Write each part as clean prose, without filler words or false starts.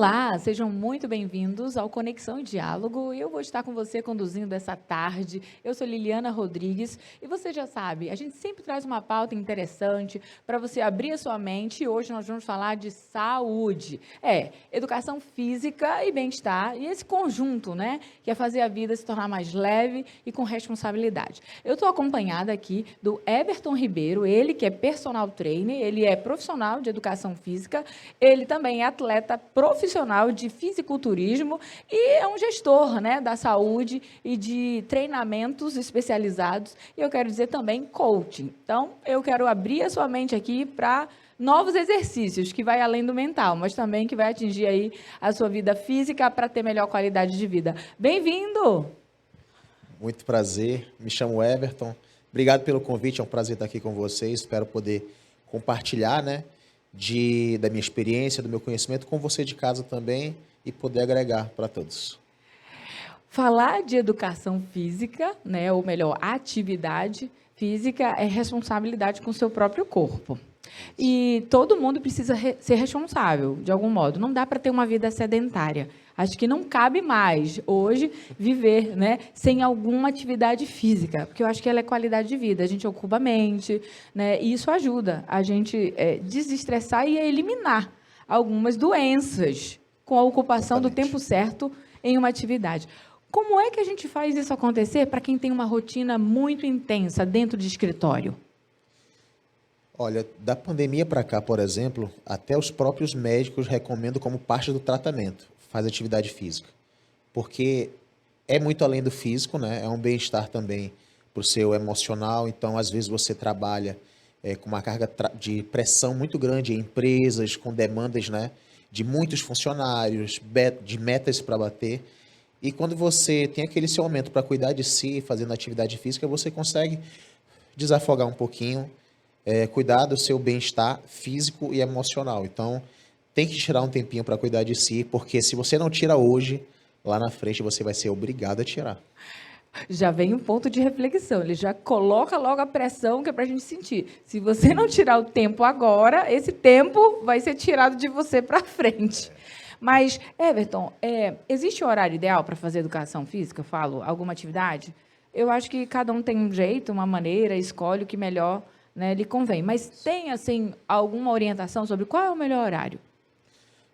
Olá, sejam muito bem-vindos ao Conexão e Diálogo. Eu vou estar com você conduzindo essa tarde. Eu sou Liliana Rodrigues e você já sabe, a gente sempre traz uma pauta interessante para você abrir a sua mente e hoje nós vamos falar de saúde. Educação física e bem-estar e esse conjunto, né, que é fazer a vida se tornar mais leve e com responsabilidade. Eu estou acompanhada aqui do Everton Ribeiro, ele que é personal trainer, ele é profissional de educação física, ele também é atleta profissional de fisiculturismo e é um gestor, né, da saúde e de treinamentos especializados. E eu quero dizer também coaching. Então, eu quero abrir a sua mente aqui para novos exercícios, que vai além do mental, mas também que vai atingir aí a sua vida física para ter melhor qualidade de vida. Bem-vindo! Muito prazer, me chamo Everton. Obrigado pelo convite, é um prazer estar aqui com vocês. Espero poder compartilhar, né, da minha experiência, do meu conhecimento com você de casa também e poder agregar para todos. Falar de educação física, né, ou melhor, atividade física é responsabilidade com o seu próprio corpo. E todo mundo precisa ser responsável, de algum modo. Não dá para ter uma vida sedentária. Acho que não cabe mais, hoje, viver, né, sem alguma atividade física, porque eu acho que ela é qualidade de vida. A gente ocupa a mente, né, e isso ajuda a gente desestressar e a eliminar algumas doenças com a ocupação do tempo certo em uma atividade. Como é que a gente faz isso acontecer para quem tem uma rotina muito intensa dentro de escritório? Olha, da pandemia para cá, por exemplo, até os próprios médicos recomendam como parte do tratamento, faz atividade física. Porque é muito além do físico, né? É um bem-estar também para o seu emocional. Então, às vezes, você trabalha com uma carga de pressão muito grande em empresas, com demandas, né, de muitos funcionários, de metas para bater. E quando você tem aquele seu momento para cuidar de si, fazendo atividade física, você consegue desafogar um pouquinho, cuidar do seu bem-estar físico e emocional. Então, tem que tirar um tempinho para cuidar de si, porque se você não tira hoje, lá na frente você vai ser obrigado a tirar. Já vem um ponto de reflexão, ele já coloca logo a pressão que é para a gente sentir. Se você não tirar o tempo agora, esse tempo vai ser tirado de você para frente. Mas, Everton, existe um horário ideal para fazer educação física? Eu falo, alguma atividade? Eu acho que cada um tem um jeito, uma maneira, escolhe o que melhor, né, lhe convém. Mas tem, assim, alguma orientação sobre qual é o melhor horário?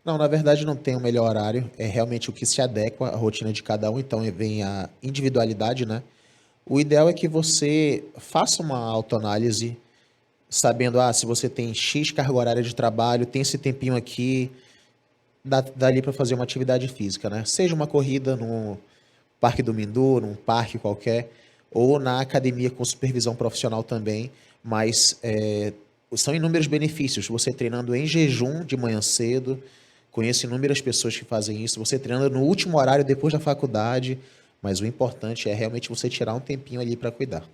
Não, na verdade não tem o melhor horário, é realmente o que se adequa à rotina de cada um, então vem a individualidade, né? O ideal é que você faça uma autoanálise, sabendo, se você tem X carga horária de trabalho, tem esse tempinho aqui, dá ali para fazer uma atividade física, né? Seja uma corrida no Parque do Mindu, num parque qualquer, ou na academia com supervisão profissional também, mas são inúmeros benefícios. Você treinando em jejum de manhã cedo, conheço inúmeras pessoas que fazem isso, você treinando no último horário depois da faculdade, mas o importante é realmente você tirar um tempinho ali para cuidar.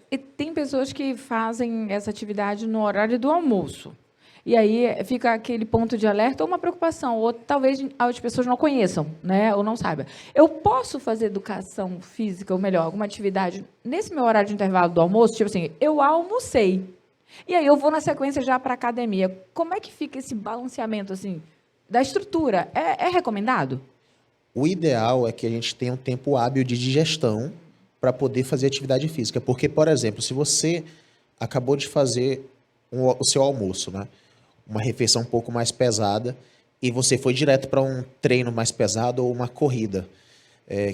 E tem pessoas que fazem essa atividade no horário do almoço. E aí fica aquele ponto de alerta ou uma preocupação, ou talvez as pessoas não conheçam, né, ou não saibam. Eu posso fazer educação física, ou melhor, alguma atividade nesse meu horário de intervalo do almoço? Tipo assim, eu almocei. E aí eu vou na sequência já para a academia. Como é que fica esse balanceamento assim, da estrutura? É recomendado? O ideal é que a gente tenha um tempo hábil de digestão para poder fazer atividade física. Porque, por exemplo, se você acabou de fazer o seu almoço, né, uma refeição um pouco mais pesada, e você foi direto para um treino mais pesado ou uma corrida,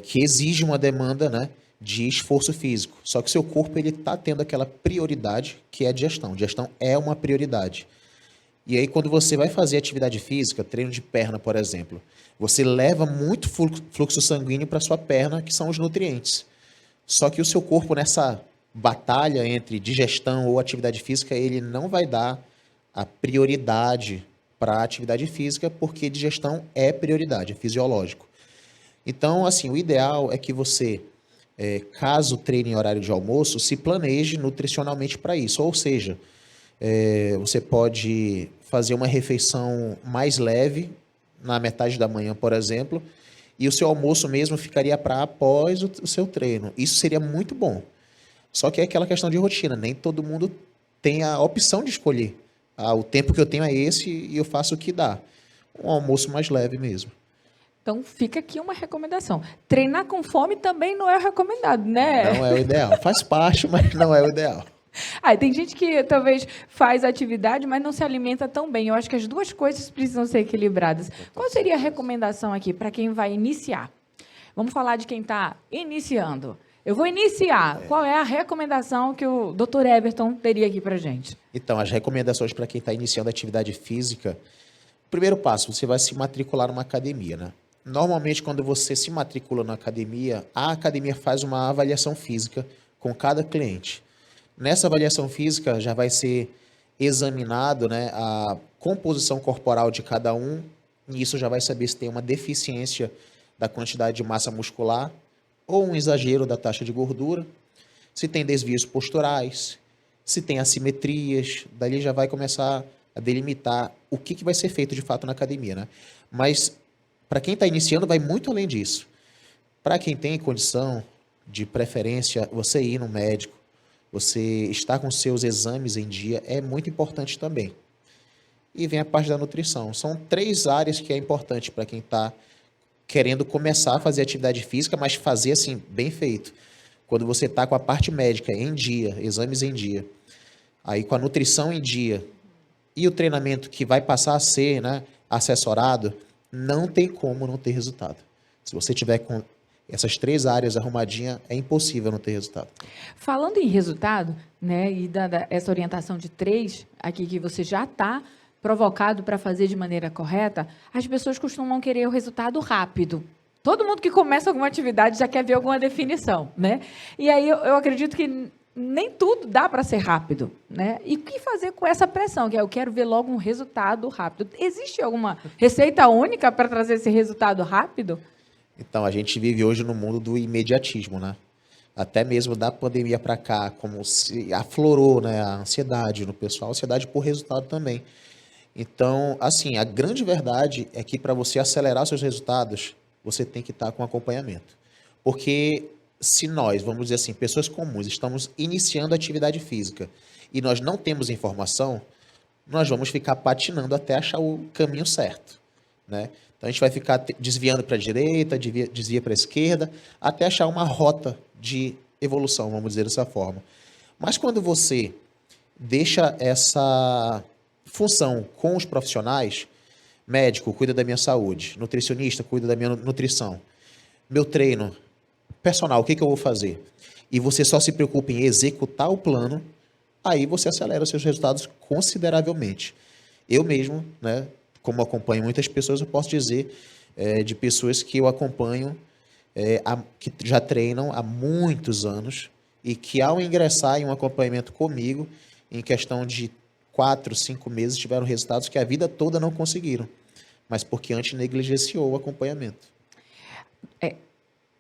que exige uma demanda, né, de esforço físico. Só que o seu corpo está tendo aquela prioridade que é a digestão. Digestão é uma prioridade. E aí, quando você vai fazer atividade física, treino de perna, por exemplo, você leva muito fluxo sanguíneo para sua perna, que são os nutrientes. Só que o seu corpo, nessa batalha entre digestão ou atividade física, ele não vai dar a prioridade para a atividade física, porque digestão é prioridade, é fisiológico. Então, assim, o ideal é que você, caso treine em horário de almoço, se planeje nutricionalmente para isso. Ou seja, você pode fazer uma refeição mais leve, na metade da manhã, por exemplo, e o seu almoço mesmo ficaria para após o seu treino. Isso seria muito bom. Só que é aquela questão de rotina, nem todo mundo tem a opção de escolher. O tempo que eu tenho é esse e eu faço o que dá. um almoço mais leve mesmo. Então, fica aqui uma recomendação. Treinar com fome também não é recomendado, né? Não é o ideal. Faz parte, mas não é o ideal. Tem gente que talvez faz atividade, mas não se alimenta tão bem. Eu acho que as duas coisas precisam ser equilibradas. Qual seria a recomendação aqui para quem vai iniciar? Vamos falar de quem está iniciando. Eu vou iniciar. Qual é a recomendação que o Dr. Everton teria aqui para gente? Então, as recomendações para quem está iniciando atividade física. Primeiro passo, você vai se matricular numa academia, né? Normalmente, quando você se matricula na academia, a academia faz uma avaliação física com cada cliente. Nessa avaliação física já vai ser examinado, né, a composição corporal de cada um, e isso já vai saber se tem uma deficiência da quantidade de massa muscular ou um exagero da taxa de gordura, se tem desvios posturais, se tem assimetrias, dali já vai começar a delimitar o que vai ser feito de fato na academia, né? Mas para quem está iniciando, vai muito além disso. Para quem tem condição, de preferência, você ir no médico, você estar com seus exames em dia, é muito importante também. E vem a parte da nutrição. São 3 áreas que é importante para quem está querendo começar a fazer atividade física, mas fazer assim, bem feito. Quando você está com a parte médica em dia, exames em dia, aí com a nutrição em dia, e o treinamento que vai passar a ser, né, assessorado, não tem como não ter resultado. Se você tiver com essas 3 áreas arrumadinhas, é impossível não ter resultado. Falando em resultado, né, e essa orientação de 3, aqui que você já está provocado para fazer de maneira correta, as pessoas costumam querer o resultado rápido. Todo mundo que começa alguma atividade já quer ver alguma definição, né? E aí eu acredito que nem tudo dá para ser rápido, né? E o que fazer com essa pressão, que é eu quero ver logo um resultado rápido? Existe alguma receita única para trazer esse resultado rápido? Então, a gente vive hoje no mundo do imediatismo, né? Até mesmo da pandemia para cá, como se aflorou, né, a ansiedade no pessoal, a ansiedade por resultado também. Então, assim, a grande verdade é que para você acelerar seus resultados, você tem que estar com acompanhamento. Porque se nós, vamos dizer assim, pessoas comuns, estamos iniciando a atividade física e nós não temos informação, nós vamos ficar patinando até achar o caminho certo, né? Então a gente vai ficar desviando para a direita, desvia para a esquerda, até achar uma rota de evolução, vamos dizer dessa forma. Mas quando você deixa essa função com os profissionais, médico cuida da minha saúde, nutricionista cuida da minha nutrição, meu treino, personal, o que eu vou fazer? E você só se preocupa em executar o plano, aí você acelera os seus resultados consideravelmente. Eu mesmo, né, como acompanho muitas pessoas, eu posso dizer de pessoas que eu acompanho, que já treinam há muitos anos e que ao ingressar em um acompanhamento comigo, em questão de 4, 5 meses, tiveram resultados que a vida toda não conseguiram, mas porque antes negligenciou o acompanhamento.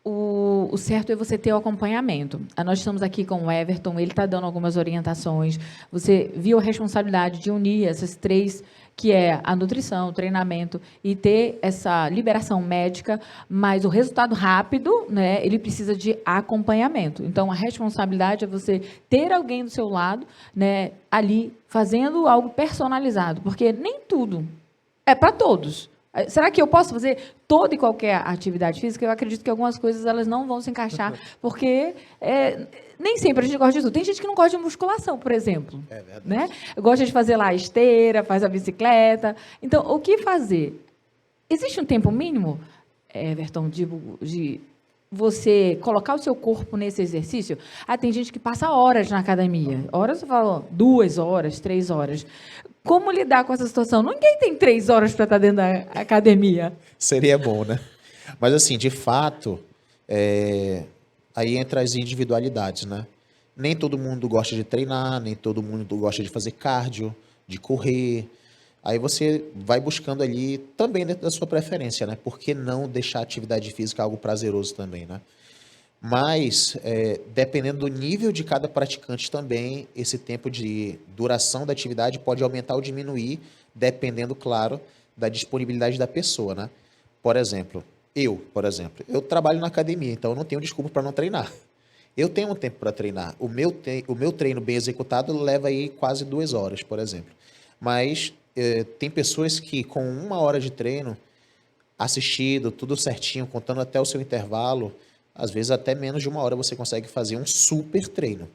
O certo é você ter o acompanhamento. Nós estamos aqui com o Everton, ele está dando algumas orientações. Você viu a responsabilidade de unir essas 3, que é a nutrição, o treinamento, e ter essa liberação médica, mas o resultado rápido, né, ele precisa de acompanhamento. Então, a responsabilidade é você ter alguém do seu lado, né, ali, fazendo algo personalizado, porque nem tudo é para todos. Será que eu posso fazer toda e qualquer atividade física? Eu acredito que algumas coisas elas não vão se encaixar, porque nem sempre a gente gosta de tudo. Tem gente que não gosta de musculação, por exemplo. É verdade. Né? Gosta de fazer lá a esteira, faz a bicicleta. Então, o que fazer? Existe um tempo mínimo, Everton, de você colocar o seu corpo nesse exercício? Tem gente que passa horas na academia. Horas, eu falo 2 horas, 3 horas. Como lidar com essa situação? Ninguém tem 3 horas para estar dentro da academia. Seria bom, né? Mas, assim, de fato, aí entra as individualidades, né? Nem todo mundo gosta de treinar, nem todo mundo gosta de fazer cardio, de correr. Aí você vai buscando ali também dentro da sua preferência, né? Por que não deixar a atividade física algo prazeroso também, né? Mas, dependendo do nível de cada praticante também, esse tempo de duração da atividade pode aumentar ou diminuir, dependendo, claro, da disponibilidade da pessoa, né? Por exemplo, eu trabalho na academia, então eu não tenho desculpa para não treinar. Eu tenho um tempo para treinar. O meu treino bem executado leva aí quase 2 horas, por exemplo. Mas tem pessoas que com 1 hora de treino, assistido, tudo certinho, contando até o seu intervalo, às vezes até menos de 1 hora você consegue fazer um super treino.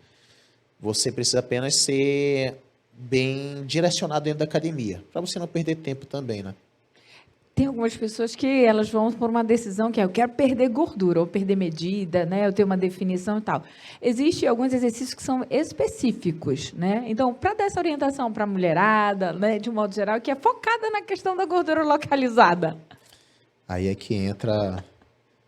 Você precisa apenas ser bem direcionado dentro da academia, para você não perder tempo também, né? Tem algumas pessoas que elas vão por uma decisão que é, eu quero perder gordura, ou perder medida, né? Eu tenho uma definição e tal. Existem alguns exercícios que são específicos, né? Então, para dar essa orientação para a mulherada, né, de um modo geral, que é focada na questão da gordura localizada. Aí é que entra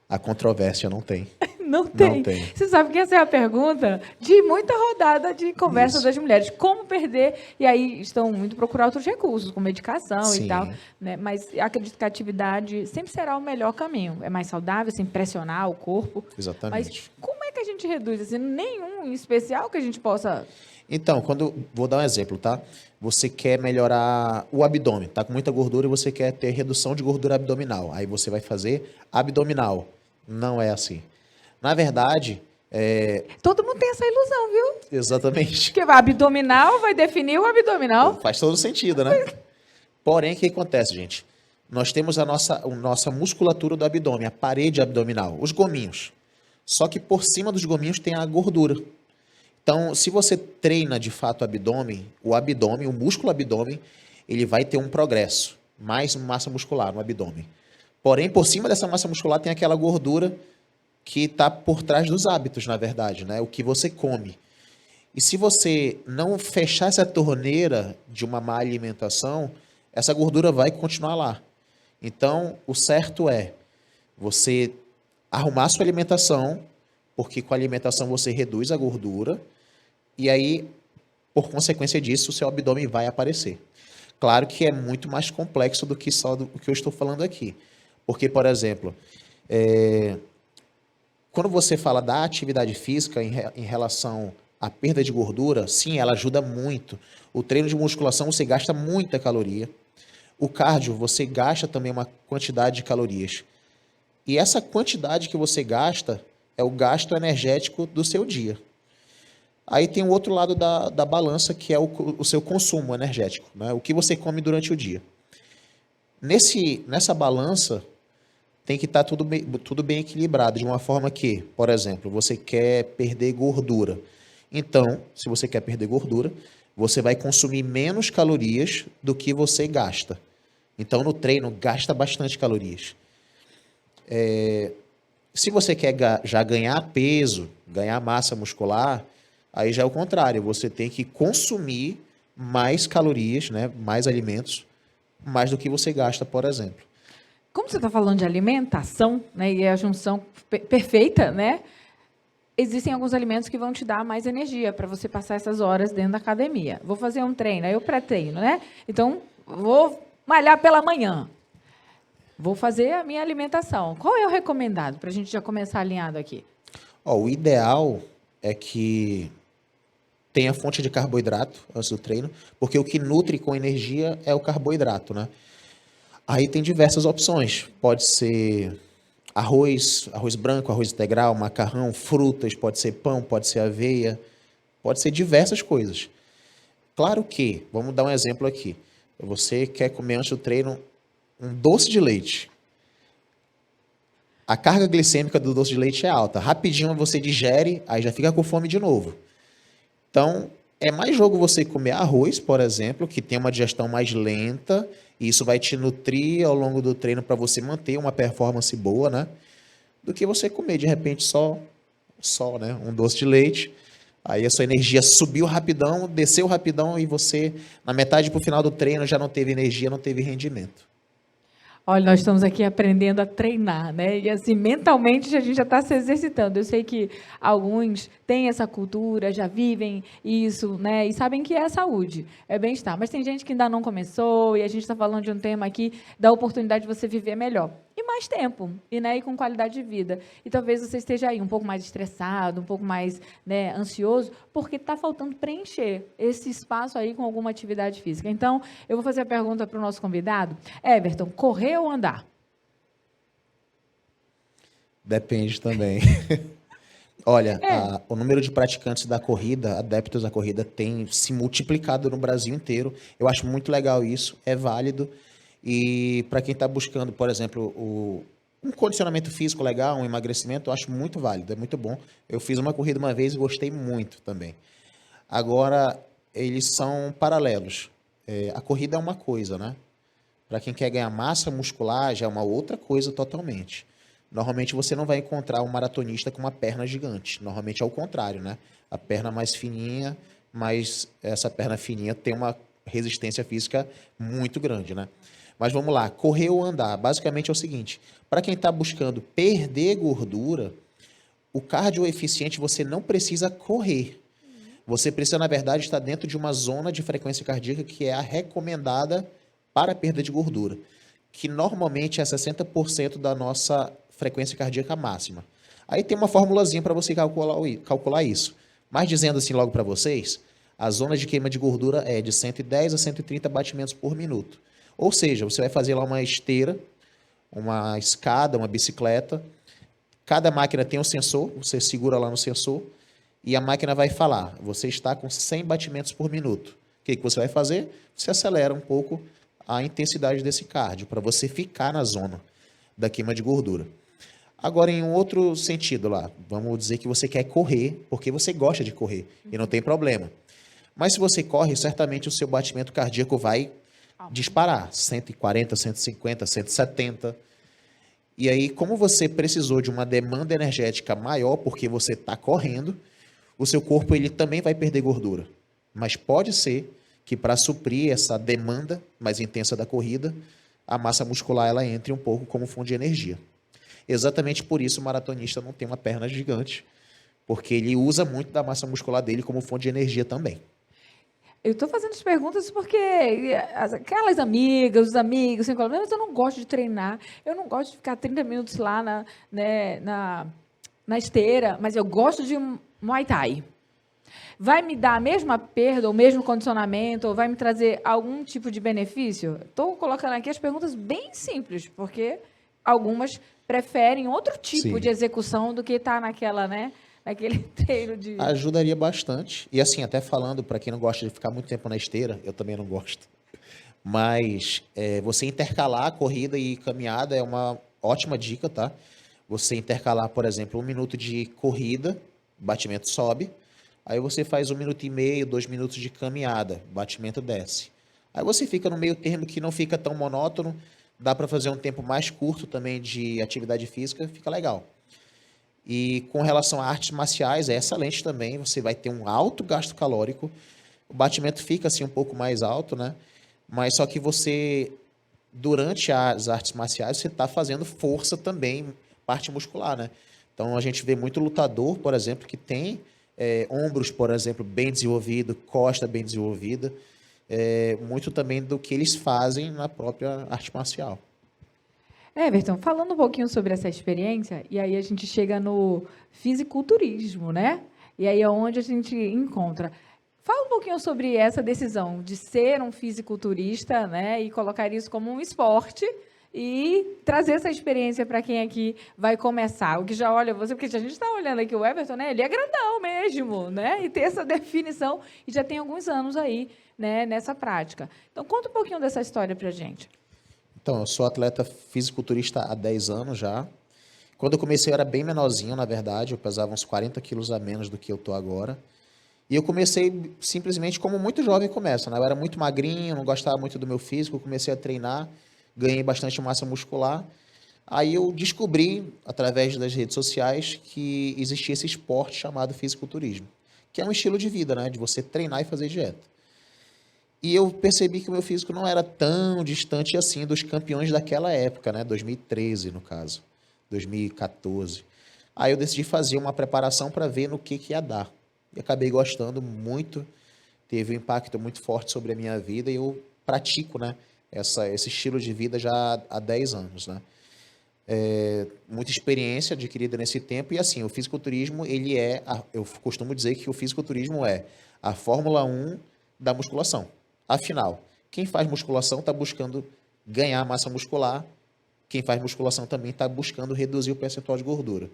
a controvérsia, não tem. Não tem. Não tem. Você sabe que essa é a pergunta de muita rodada de conversa Isso. das mulheres. Como perder? E aí estão muito procurar outros recursos, com medicação Sim. e tal. Né? Mas acredito que a atividade sempre será o melhor caminho. É mais saudável, sem pressionar o corpo. Exatamente. Mas como é que a gente reduz? Assim, nenhum em especial que a gente possa... Então, vou dar um exemplo, tá? Você quer melhorar o abdômen, tá com muita gordura e você quer ter redução de gordura abdominal. Aí você vai fazer abdominal. Não é assim. Na verdade, Todo mundo tem essa ilusão, viu? exatamente. Que a abdominal vai definir o abdominal. Faz todo sentido, né? Porém, o que acontece, gente? Nós temos a nossa musculatura do abdômen, a parede abdominal, os gominhos. Só que por cima dos gominhos tem a gordura. Então, se você treina de fato o abdômen, o músculo abdômen, ele vai ter um progresso, mais massa muscular no abdômen. Porém, por cima dessa massa muscular tem aquela gordura que está por trás dos hábitos, na verdade, né? O que você come. E se você não fechar essa torneira de uma má alimentação, essa gordura vai continuar lá. Então, o certo é você arrumar sua alimentação, porque com a alimentação você reduz a gordura, e aí, por consequência disso, o seu abdômen vai aparecer. Claro que é muito mais complexo do que só do que eu estou falando aqui. Porque, por exemplo, quando você fala da atividade física em relação à perda de gordura, sim, ela ajuda muito. O treino de musculação você gasta muita caloria. O cardio você gasta também uma quantidade de calorias. E essa quantidade que você gasta é o gasto energético do seu dia. Aí tem o outro lado da balança, que é o seu consumo energético, né? O que você come durante o dia. Nessa balança, tem que estar tudo bem equilibrado, de uma forma que, por exemplo, você quer perder gordura. Então, se você quer perder gordura, você vai consumir menos calorias do que você gasta. Então, no treino, gasta bastante calorias. Se você quer já ganhar peso, ganhar massa muscular, aí já é o contrário. Você tem que consumir mais calorias, né, mais alimentos, mais do que você gasta, por exemplo. Como você está falando de alimentação, né, e é a junção perfeita, né? Existem alguns alimentos que vão te dar mais energia para você passar essas horas dentro da academia. Vou fazer um treino, aí eu pré-treino, né? Então, vou malhar pela manhã. Vou fazer a minha alimentação. Qual é o recomendado para a gente já começar alinhado aqui? O ideal é que tenha fonte de carboidrato antes do treino, porque o que nutre com energia é o carboidrato, né? Aí tem diversas opções. Pode ser arroz branco, arroz integral, macarrão, frutas, pode ser pão, pode ser aveia, pode ser diversas coisas. Claro que, vamos dar um exemplo aqui. Você quer comer antes do treino um doce de leite. A carga glicêmica do doce de leite é alta. Rapidinho você digere, aí já fica com fome de novo. Então, é mais jogo você comer arroz, por exemplo, que tem uma digestão mais lenta, e isso vai te nutrir ao longo do treino para você manter uma performance boa, né? Do que você comer, de repente, só, né? Um doce de leite. Aí a sua energia subiu rapidão, desceu rapidão, e você, na metade para o final do treino, já não teve energia, não teve rendimento. Olha, nós estamos aqui aprendendo a treinar, né? E assim, mentalmente a gente já está se exercitando. Eu sei que alguns têm essa cultura, já vivem isso, né? E sabem que é saúde, é bem-estar. Mas tem gente que ainda não começou, e a gente está falando de um tema aqui da oportunidade de você viver melhor. E mais tempo, né, e com qualidade de vida. E talvez você esteja aí um pouco mais estressado, um pouco mais, né, ansioso, porque está faltando preencher esse espaço aí com alguma atividade física. Então, eu vou fazer a pergunta para o nosso convidado. Everton, correr ou andar? Depende também. Olha, É, o número de praticantes da corrida, adeptos da corrida, tem se multiplicado no Brasil inteiro. Eu acho muito legal isso, é válido. E para quem está buscando, por exemplo, um condicionamento físico legal, um emagrecimento, eu acho muito válido, é muito bom. Eu fiz uma corrida uma vez e gostei muito também. Agora, eles são paralelos. A corrida é uma coisa, né? Para quem quer ganhar massa muscular, já é uma outra coisa totalmente. Normalmente você não vai encontrar um maratonista com uma perna gigante. Normalmente é o contrário, né? A perna mais fininha, mas essa perna fininha tem uma resistência física muito grande, né? Mas vamos lá, correr ou andar. Basicamente é o seguinte: para quem está buscando perder gordura, o cardio eficiente você não precisa correr. Você precisa, na verdade, estar dentro de uma zona de frequência cardíaca que é a recomendada para a perda de gordura, que normalmente é 60% da nossa frequência cardíaca máxima. Aí tem uma formulazinha para você calcular isso. Mas dizendo assim logo para vocês, a zona de queima de gordura é de 110 a 130 batimentos por minuto. Ou seja, você vai fazer lá uma esteira, uma escada, uma bicicleta. Cada máquina tem um sensor, você segura lá no sensor e a máquina vai falar: você está com 100 batimentos por minuto. O que você vai fazer? Você acelera um pouco a intensidade desse cardio para você ficar na zona da queima de gordura. Agora, em um outro sentido lá, vamos dizer que você quer correr porque você gosta de correr e não tem problema. Mas se você corre, certamente o seu batimento cardíaco vai disparar 140, 150, 170. E aí, como você precisou de uma demanda energética maior porque você está correndo, o seu corpo ele também vai perder gordura. Mas pode ser que para suprir essa demanda mais intensa da corrida, a massa muscular ela entre um pouco como fonte de energia. Exatamente por isso o maratonista não tem uma perna gigante, porque ele usa muito da massa muscular dele como fonte de energia também. eu estou fazendo as perguntas porque aquelas amigas, os amigos, sempre falam, mas eu não gosto de treinar, eu não gosto de ficar 30 minutos lá né, na esteira, mas eu gosto de um Muay Thai. Vai me dar a mesma perda, o mesmo condicionamento, ou vai me trazer algum tipo de benefício? Estou colocando aqui as perguntas bem simples, porque algumas preferem outro tipo de Sim. execução do que estar naquela, né, naquele treino de... Ajudaria bastante. E assim, até falando, para quem não gosta de ficar muito tempo na esteira, eu também não gosto. Mas você intercalar a corrida e caminhada é uma ótima dica, tá? Você intercalar, por exemplo, 1 minuto de corrida, batimento sobe. Aí você faz 1 minuto e meio, 2 minutos de caminhada, batimento desce. Aí você fica no meio termo que não fica tão monótono, dá para fazer um tempo mais curto também de atividade física, fica legal. E com relação a artes marciais, é excelente também, você vai ter um alto gasto calórico, o batimento fica assim um pouco mais alto, né? Mas só que você, durante as artes marciais, você está fazendo força também, parte muscular, né? Então a gente vê muito lutador, por exemplo, que tem ombros, por exemplo, bem desenvolvido, costa bem desenvolvida, muito também do que eles fazem na própria arte marcial. Everton, falando um pouquinho sobre essa experiência, e aí a gente chega no fisiculturismo, né? E aí é onde a gente encontra. Fala um pouquinho sobre essa decisão de ser um fisiculturista, né? E colocar isso como um esporte e trazer essa experiência para quem aqui vai começar. O que já olha você, porque a gente está olhando aqui o Everton, né? Ele é grandão mesmo, né? E ter essa definição, e já tem alguns anos aí, né, nessa prática. Então, conta um pouquinho dessa história para a gente. Então, eu sou atleta fisiculturista há 10 anos já. Quando eu comecei, eu era bem menorzinho, na verdade. Eu pesava uns 40 quilos a menos do que eu tô agora. E eu comecei simplesmente como muito jovem começa, né? Eu era muito magrinho, não gostava muito do meu físico. Eu comecei a treinar, ganhei bastante massa muscular. Aí eu descobri, através das redes sociais, que existia esse esporte chamado fisiculturismo, que é um estilo de vida, né? De você treinar e fazer dieta. E eu percebi que o meu físico não era tão distante assim dos campeões daquela época, né? 2013, no caso. 2014. Aí eu decidi fazer uma preparação para ver no que ia dar. E acabei gostando muito. Teve um impacto muito forte sobre a minha vida e eu pratico, né? Esse estilo de vida já há 10 anos, né? Muita experiência adquirida nesse tempo. E assim, o fisiculturismo, eu costumo dizer que o fisiculturismo é a Fórmula 1 da musculação. Afinal, quem faz musculação está buscando ganhar massa muscular, quem faz musculação também está buscando reduzir o percentual de gordura.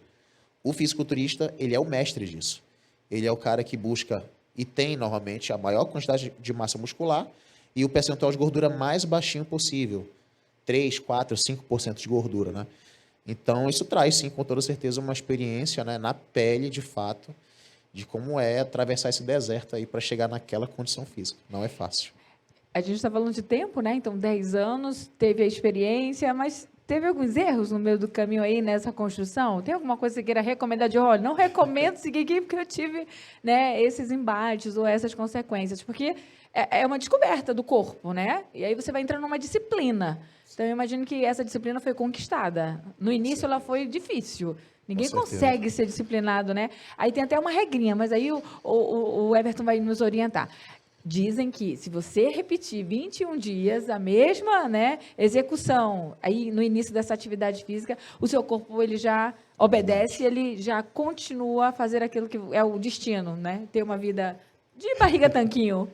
O fisiculturista, ele é o mestre disso. Ele é o cara que busca e tem, normalmente, a maior quantidade de massa muscular e o percentual de gordura mais baixinho possível. 3, 4, 5% de gordura, né? Então, isso traz, sim, com toda certeza, uma experiência, né, na pele, de fato, de como é atravessar esse deserto aí para chegar naquela condição física. Não é fácil. A gente está falando de tempo, né? Então, 10 anos, teve a experiência, mas teve alguns erros no meio do caminho aí nessa construção? Tem alguma coisa que você queira recomendar de, olha, não recomendo seguir aqui porque eu tive, né, esses embates ou essas consequências? Porque é uma descoberta do corpo, né? E aí você vai entrando numa disciplina. Então, eu imagino que essa disciplina foi conquistada. No início, ela foi difícil. Ninguém consegue ser disciplinado, né? Aí tem até uma regrinha, mas aí o Everton vai nos orientar. Dizem que se você repetir 21 dias a mesma, né, execução, aí no início dessa atividade física, o seu corpo ele já obedece, ele já continua a fazer aquilo que é o destino, né? Ter uma vida de barriga tanquinho.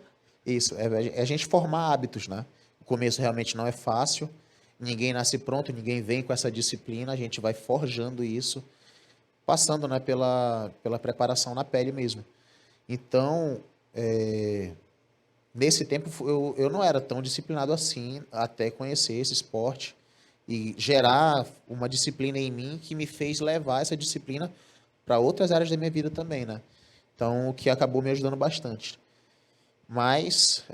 Isso, é a gente formar hábitos, né? O começo realmente não é fácil, ninguém nasce pronto, ninguém vem com essa disciplina, a gente vai forjando isso, passando, né, pela preparação na pele mesmo. Então, nesse tempo, eu não era tão disciplinado assim, até conhecer esse esporte e gerar uma disciplina em mim que me fez levar essa disciplina para outras áreas da minha vida também, né? Então, o que acabou me ajudando bastante. Mas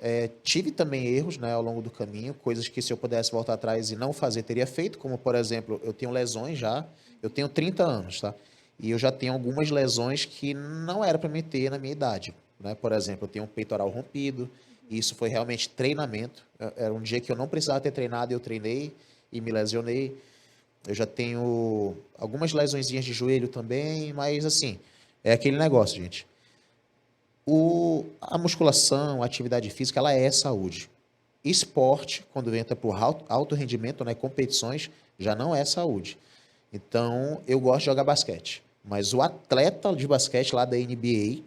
tive também erros, né, ao longo do caminho, coisas que se eu pudesse voltar atrás e não fazer, teria feito, como, por exemplo, eu tenho lesões já, eu tenho 30 anos, tá? E eu já tenho algumas lesões que não era para me ter na minha idade, né? Por exemplo, eu tenho um peitoral rompido, e isso foi realmente treinamento. Era um dia que eu não precisava ter treinado, eu treinei e me lesionei. Eu já tenho algumas lesõezinhas de joelho também, mas assim, é aquele negócio, gente. A musculação, a atividade física, ela é saúde. Esporte, quando entra por alto rendimento, né, competições, já não é saúde. Então, eu gosto de jogar basquete. Mas o atleta de basquete lá da NBA,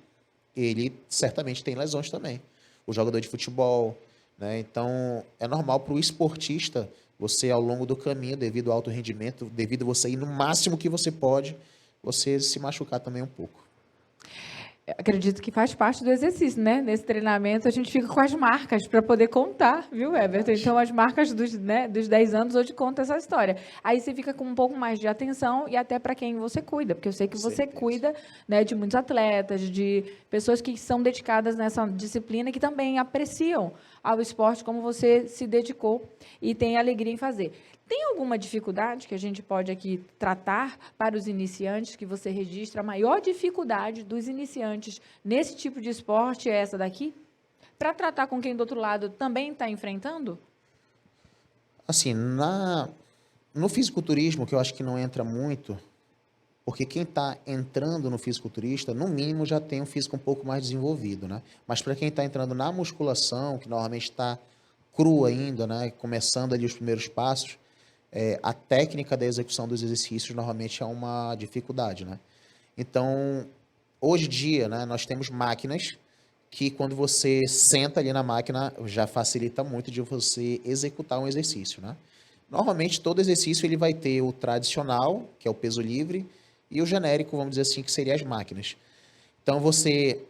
ele certamente tem lesões também. O jogador de futebol, né? Então, é normal para o esportista, você ao longo do caminho, devido ao alto rendimento, devido a você ir no máximo que você pode, você se machucar também um pouco. Acredito que faz parte do exercício, né? Nesse treinamento, a gente fica com as marcas para poder contar, viu, Everton? Então, as marcas dos 10 anos hoje contam essa história. Aí você fica com um pouco mais de atenção e até para quem você cuida, porque eu sei que você cuida, né, de muitos atletas, de pessoas que são dedicadas nessa disciplina e que também apreciam ao esporte como você se dedicou e tem alegria em fazer. Tem alguma dificuldade que a gente pode aqui tratar para os iniciantes, que você registra? A maior dificuldade dos iniciantes nesse tipo de esporte é essa daqui? Para tratar com quem do outro lado também está enfrentando? Assim, no fisiculturismo, que eu acho que não entra muito, porque quem está entrando no fisiculturista, no mínimo, já tem um físico um pouco mais desenvolvido, né? Mas para quem está entrando na musculação, que normalmente está cru ainda, né? Começando ali os primeiros passos, a técnica da execução dos exercícios normalmente é uma dificuldade, né? Então, hoje em dia, né, nós temos máquinas que quando você senta ali na máquina, já facilita muito de você executar um exercício, né? Normalmente, todo exercício ele vai ter o tradicional, que é o peso livre, e o genérico, vamos dizer assim, que seria as máquinas. Então, você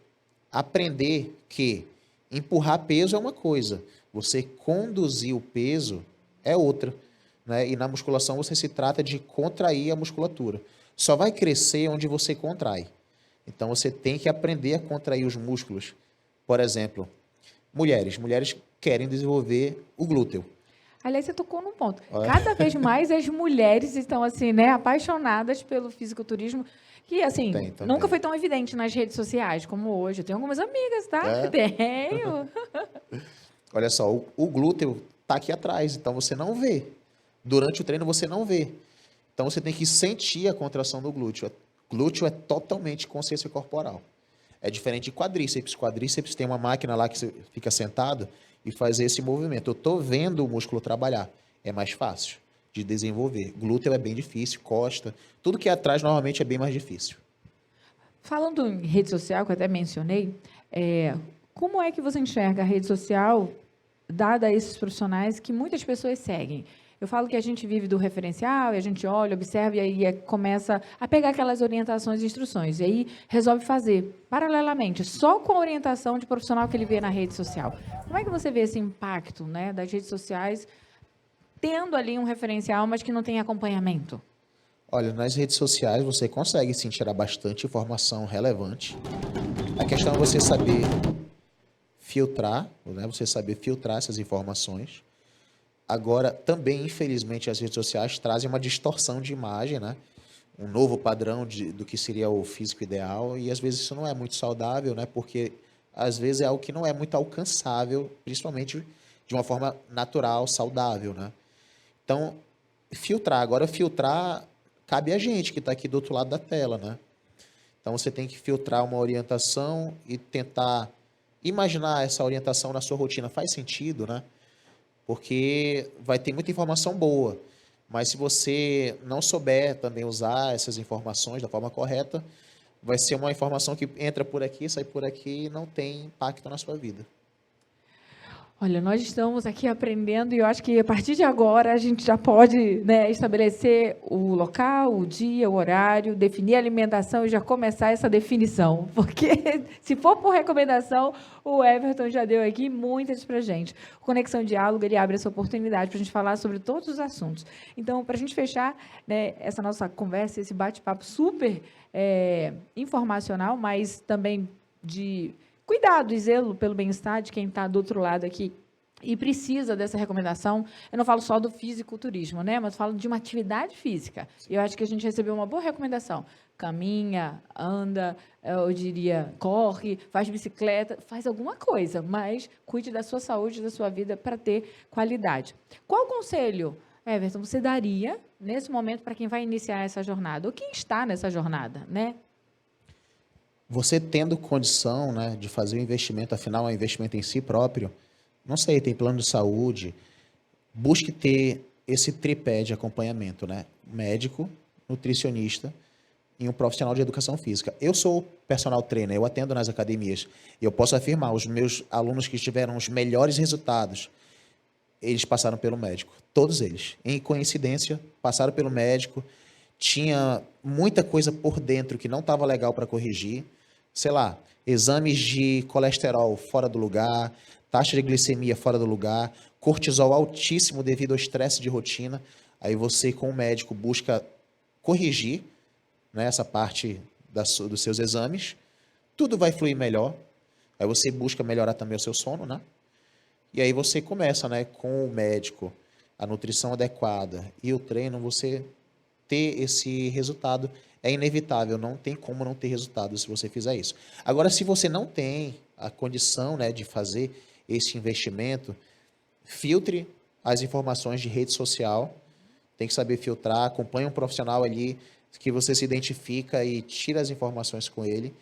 aprender que empurrar peso é uma coisa, você conduzir o peso é outra, né? E na musculação você se trata de contrair a musculatura. Só vai crescer onde você contrai. Então você tem que aprender a contrair os músculos. Por exemplo, mulheres querem desenvolver o glúteo. Aliás, você tocou num ponto. Cada vez mais as mulheres estão assim, né, apaixonadas pelo fisiculturismo, que assim, nunca foi tão evidente nas redes sociais como hoje. Eu tenho algumas amigas, tá? Tenho. Olha só, o glúteo está aqui atrás, então você não vê. Durante o treino você não vê. Então você tem que sentir a contração do glúteo. Glúteo é totalmente consciência corporal. É diferente de quadríceps. Quadríceps tem uma máquina lá que você fica sentado e faz esse movimento. Eu estou vendo o músculo trabalhar. É mais fácil de desenvolver. Glúteo é bem difícil, costa. Tudo que é atrás normalmente é bem mais difícil. Falando em rede social, que eu até mencionei, como é que você enxerga a rede social dada a esses profissionais que muitas pessoas seguem? Eu falo que a gente vive do referencial, e a gente olha, observa, e aí começa a pegar aquelas orientações e instruções. E aí resolve fazer, paralelamente, só com a orientação de profissional que ele vê na rede social. Como é que você vê esse impacto, né, das redes sociais, tendo ali um referencial, mas que não tem acompanhamento? Olha, nas redes sociais você consegue sim tirar bastante informação relevante. A questão é você saber filtrar, né? Você saber filtrar essas informações. Agora, também, infelizmente, as redes sociais trazem uma distorção de imagem, né? Um novo padrão do que seria o físico ideal, e às vezes isso não é muito saudável, né? Porque às vezes é algo que não é muito alcançável, principalmente de uma forma natural, saudável, né? Então, filtrar. Agora, filtrar cabe a gente que está aqui do outro lado da tela, né? Então, você tem que filtrar uma orientação e tentar imaginar essa orientação na sua rotina. Faz sentido, né? Porque vai ter muita informação boa, mas se você não souber também usar essas informações da forma correta, vai ser uma informação que entra por aqui, sai por aqui e não tem impacto na sua vida. Olha, nós estamos aqui aprendendo e eu acho que a partir de agora a gente já pode, né, estabelecer o local, o dia, o horário, definir a alimentação e já começar essa definição. Porque se for por recomendação, o Everton já deu aqui muitas para a gente. O Conexão Diálogo, ele abre essa oportunidade para a gente falar sobre todos os assuntos. Então, para a gente fechar, né, essa nossa conversa, esse bate-papo super informacional, mas também de cuidado e zelo pelo bem-estar de quem está do outro lado aqui e precisa dessa recomendação. Eu não falo só do fisiculturismo, né? Mas falo de uma atividade física. E eu acho que a gente recebeu uma boa recomendação. Caminha, anda, eu diria, corre, faz bicicleta, faz alguma coisa, mas cuide da sua saúde, da sua vida para ter qualidade. Qual conselho, Everton, você daria nesse momento para quem vai iniciar essa jornada? Ou quem está nessa jornada, né? Você tendo condição, né, de fazer o investimento, afinal é um investimento em si próprio, não sei, tem plano de saúde, busque ter esse tripé de acompanhamento, né? Médico, nutricionista e um profissional de educação física. Eu sou personal trainer, eu atendo nas academias e eu posso afirmar, os meus alunos que tiveram os melhores resultados, eles passaram pelo médico, todos eles. Em coincidência, passaram pelo médico, tinha muita coisa por dentro que não estava legal para corrigir, sei lá, exames de colesterol fora do lugar, taxa de glicemia fora do lugar, cortisol altíssimo devido ao estresse de rotina. Aí você, com o médico, busca corrigir, né, essa parte dos seus exames, tudo vai fluir melhor. Aí você busca melhorar também o seu sono, né? E aí você começa, né, com o médico, a nutrição adequada e o treino, você ter esse resultado. É inevitável, não tem como não ter resultado se você fizer isso. Agora, se você não tem a condição, né, de fazer esse investimento, filtre as informações de rede social, tem que saber filtrar, acompanhe um profissional ali que você se identifica e tira as informações com ele.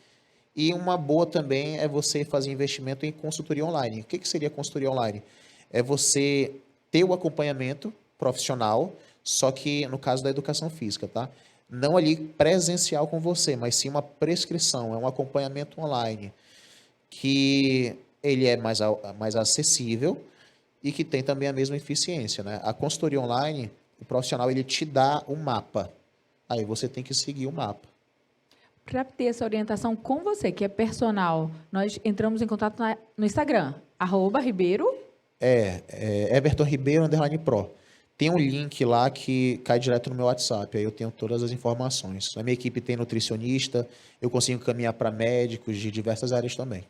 E uma boa também é você fazer investimento em consultoria online. O que seria consultoria online? É você ter o acompanhamento profissional, só que no caso da educação física, tá? Não ali presencial com você, mas sim uma prescrição, é um acompanhamento online, que ele é mais acessível e que tem também a mesma eficiência, né? A consultoria online, o profissional ele te dá um mapa, aí você tem que seguir o mapa. Para ter essa orientação com você, que é personal, nós entramos em contato no Instagram, @Ribeiro. Everton Ribeiro _Pro. Tem um link lá que cai direto no meu WhatsApp, aí eu tenho todas as informações. Na minha equipe tem nutricionista, eu consigo caminhar para médicos de diversas áreas também.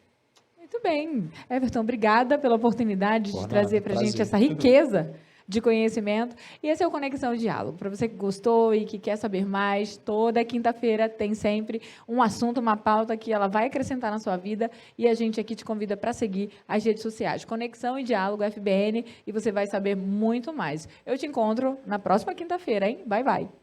Muito bem. Everton, obrigada pela oportunidade de trazer para a gente prazer. essa riqueza de conhecimento. E esse é o Conexão Diálogo. Para você que gostou e que quer saber mais, toda quinta-feira tem sempre um assunto, uma pauta que ela vai acrescentar na sua vida e a gente aqui te convida para seguir as redes sociais. Conexão e Diálogo FBN e você vai saber muito mais. Eu te encontro na próxima quinta-feira, hein? Bye, bye.